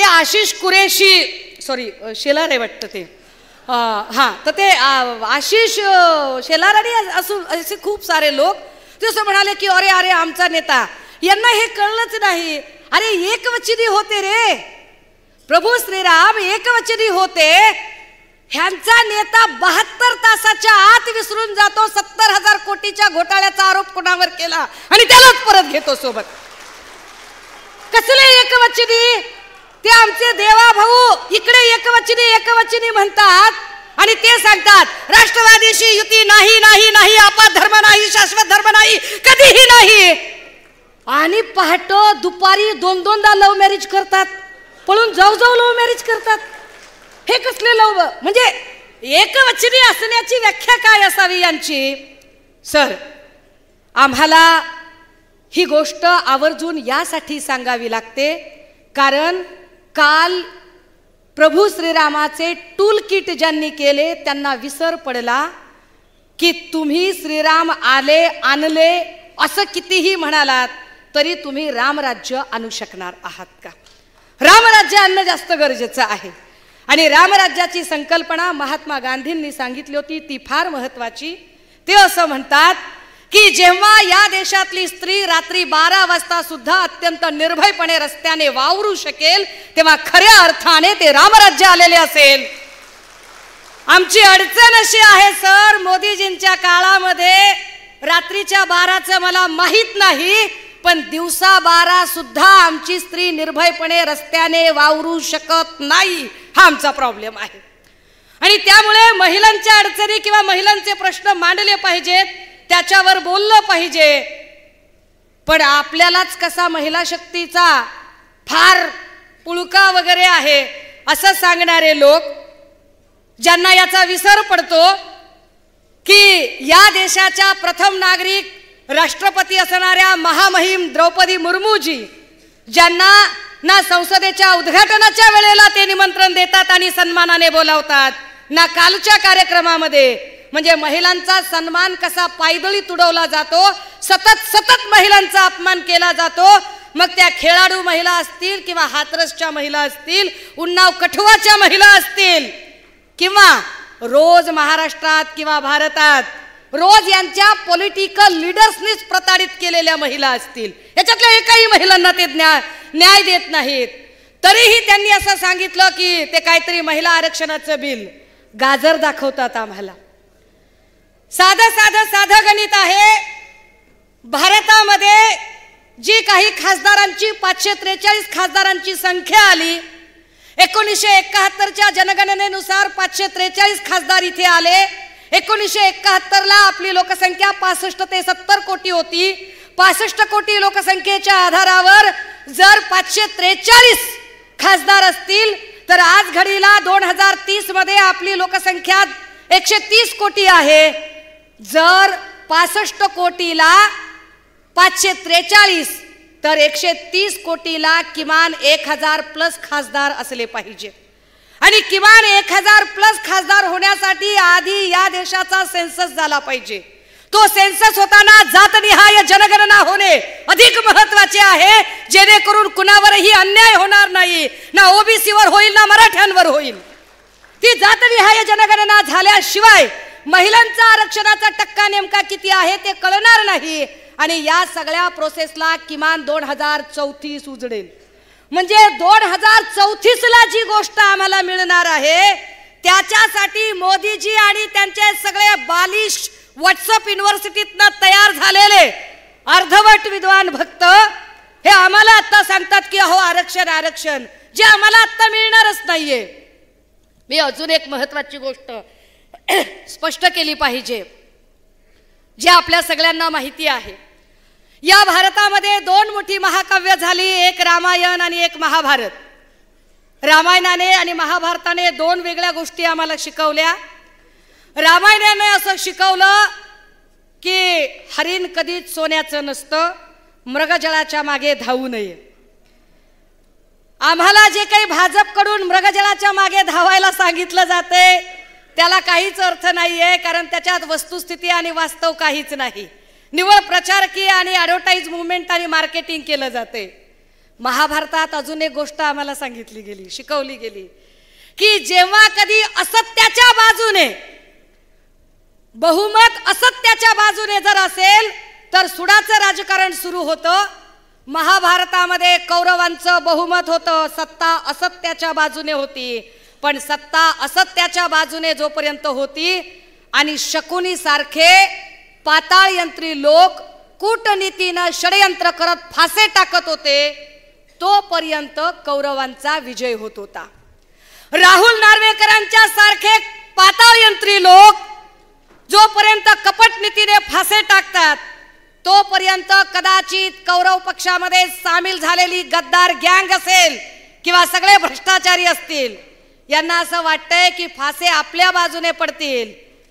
Ashish Qureshi sorry Shelar आहे वाटतं ते हां तर ते आशिष शेलार आणि असे खूप सारे लोक ते असं म्हणाले की अरे अरे आमचा नेता यांना हे कळलंच नाही. अरे एकवचनी होते रे प्रभू श्रीराम एकवचनी होते. ह्यांचा नेता 72 तासाच्या आत विसरून जातो 70,000 कोटीच्या घोटाळ्याचा आरोप कोणावर केला आणि त्यालाच परत घेतो सोबत. कसले एकवचनी ते आमचे देवा भाऊ इकडे एकवचनी म्हणतात आणि ते सांगतात राष्ट्रवादीशी युती नाही नाही नाही आपा धर्म नाही शाश्वत धर्म नाही कधीही नाही. आणि पहाटे दुपारी 2-2दा लव्ह मॅरेज करतात पळून जाऊ लव्ह मॅरेज करतात. हे कसले लव्ह म्हणजे एकवचनी असण्याची व्याख्या काय असावी यांची. सर आम्हाला ही गोष्ट आवर्जून यासाठी सांगावी लागते कारण काल प्रभू श्रीरामाचे टूल किट ज्यांनी केले त्यांना विसर पडला की तुम्ही श्रीराम आले आणले असं कितीही म्हणालात तरी तुम्ही रामराज्य आणू शकणार आहात का. रामराज्य आणणं जास्त गरजेचं आहे आणि रामराज्याची संकल्पना महात्मा गांधींनी सांगितली होती ती फार महत्वाची. ते असं म्हणतात की जेव्हा या देशातली स्त्री रात्री 12 वाजता सुद्धा अत्यंत निर्भयपणे रस्त्याने वावरू शकेल तेव्हा खऱ्या अर्थाने ते रामराज्य आलेले असेल. आमची अडचण अशी आहे सर मोदीजींच्या काळामध्ये रात्रीच्या 12चं मला माहित नाही पण दिवसा 12 सुद्धा आमची स्त्री निर्भयपणे रस्त्याने वावरू शकत नाही. हा आमचा प्रॉब्लेम आहे आणि त्यामुळे महिलांच्या अडचणी किंवा महिलांचे प्रश्न मांडले पाहिजेत त्याच्यावर बोललं पाहिजे. पण आपल्यालाच कसा महिला शक्तीचा फार पुळका वगैरे आहे असं सांगणारे लोक ज्यांना याचा विसर पडतो की या देशाच्या प्रथम नागरिक राष्ट्रपती असणाऱ्या महामहिम द्रौपदी मुर्मूजी ज्यांना ना संसदेच्या उद्घाटनाच्या वेळेला ते निमंत्रण देतात आणि सन्मानाने बोलावतात ना कालच्या कार्यक्रमामध्ये म्हणजे महिलांचा सन्मान कसा पायदळी तुडवला जातो सतत महिलांचा अपमान केला जातो. मग त्या खेळाडू महिला असतील किंवा हाथरसच्या महिला असतील उन्नाव कठुआच्या महिला असतील किंवा रोज महाराष्ट्रात किंवा भारतात रोज यांच्या पॉलिटिकल लीडर्सनीच प्रताडित केलेल्या महिला असतील याच्यातल्या एकाही महिलांना ते न्याय देत नाहीत. तरीही त्यांनी असं सांगितलं की ते काहीतरी महिला आरक्षणाचं बिल गाजर दाखवतात आम्हाला. साधं गणित आहे. भारतामध्ये जी काही खासदारांची 543 खासदारांची संख्या आली 1971च्या जनगणनेनुसार 543 खासदार इथे आले. 1971ला आपली लोकसंख्या 65 ते 70 कोटी होती. 65 कोटी लोकसंख्येच्या आधारावर जर 543 खासदार असतील तर आज घडीला 2030 मध्ये आपली लोकसंख्या 130 कोटी आहे. जर 65 कोटीला 543 तर 130 कोटीला किमान 1000 प्लस खासदार असले पाहिजे आणि किमान 1000 प्लस खासदार होण्यासाठी आधी या देशाचा सेन्सस झाला पाहिजे. तो सेन्सस होताना जातनिहाय जनगणना होणे अधिक महत्त्वाचे आहे जेणेकरून कुणावरही अन्याय होणार नाही ना ओबीसीवर होईल ना मराठ्यांवर होईल. ती जातनिहाय जनगणना झाल्याशिवाय महिलांचा आरक्षणाचा टक्का नेमका किती आहे ते कळणार नाही आणि या सगळ्या प्रोसेसला किमान 2034 उजडेल. म्हणजे 2034ला जी गोष्ट आम्हाला मिळणार आहे त्याच्यासाठी मोदीजी आणि त्यांचे सगळे बालिश व्हॉट्सअप युनिव्हर्सिटीतनं तयार झालेले अर्धवट विद्वान भक्त हे आम्हाला आता सांगतात की अहो आरक्षण जे आम्हाला आता मिळणारच नाहीये. मी अजून एक महत्त्वाची गोष्ट स्पष्ट केली पाहिजे जे आपल्या सगळ्यांना माहिती आहे. या भारतामध्ये 2 मोठी महाकाव्य झाली एक रामायण आणि एक महाभारत. रामायणाने आणि महाभारताने 2 वेगळ्या गोष्टी आम्हाला शिकवल्या. रामायणाने असं शिकवलं की हरिण कधीच सोन्याचं नसतं मृगजळाच्या मागे धावू नये. आम्हाला जे काही भाजपकडून मृगजळाच्या मागे धावायला सांगितलं जाते त्याला काहीच अर्थ नाहीये कारण त्याच्यात वस्तुस्थिती आणि वास्तव काहीच नाही. निव्वळ प्रचारकीय आणि ॲडव्हर्टाइज मुवमेंट आणि मार्केटिंग केलं जाते. महाभारतात अजून एक गोष्ट आम्हाला सांगितली गेली, शिकवली गेली, की जेव्हा कधी असत्याच्या बाजूने बहुमत असत्याच्या बाजूने जर असेल तर सुडाचं राजकारण सुरू होतं. महाभारतामध्ये कौरवांचं बहुमत होतं, सत्ता असत्याच्या बाजूने होती. पण सत्ता असत्याच्या बाजूने जोपर्यंत होती आणि शकुनी सारखे पाताळयंत्री लोक कूटनीतीनं षडयंत्र करत फासे टाकत होते, तोपर्यंत कौरवांचा विजय होत होता. राहुल नार्वेकरांच्या सारखे पाताळयंत्री लोक जोपर्यंत कपट नीतीने फासे टाकतात तोपर्यंत कदाचित कौरव पक्षामध्ये सामील झालेली गद्दार गँग असेल किंवा सगळे भ्रष्टाचारी असतील, यांना असं वाटतंय की फासे आपल्या बाजूने पडतील.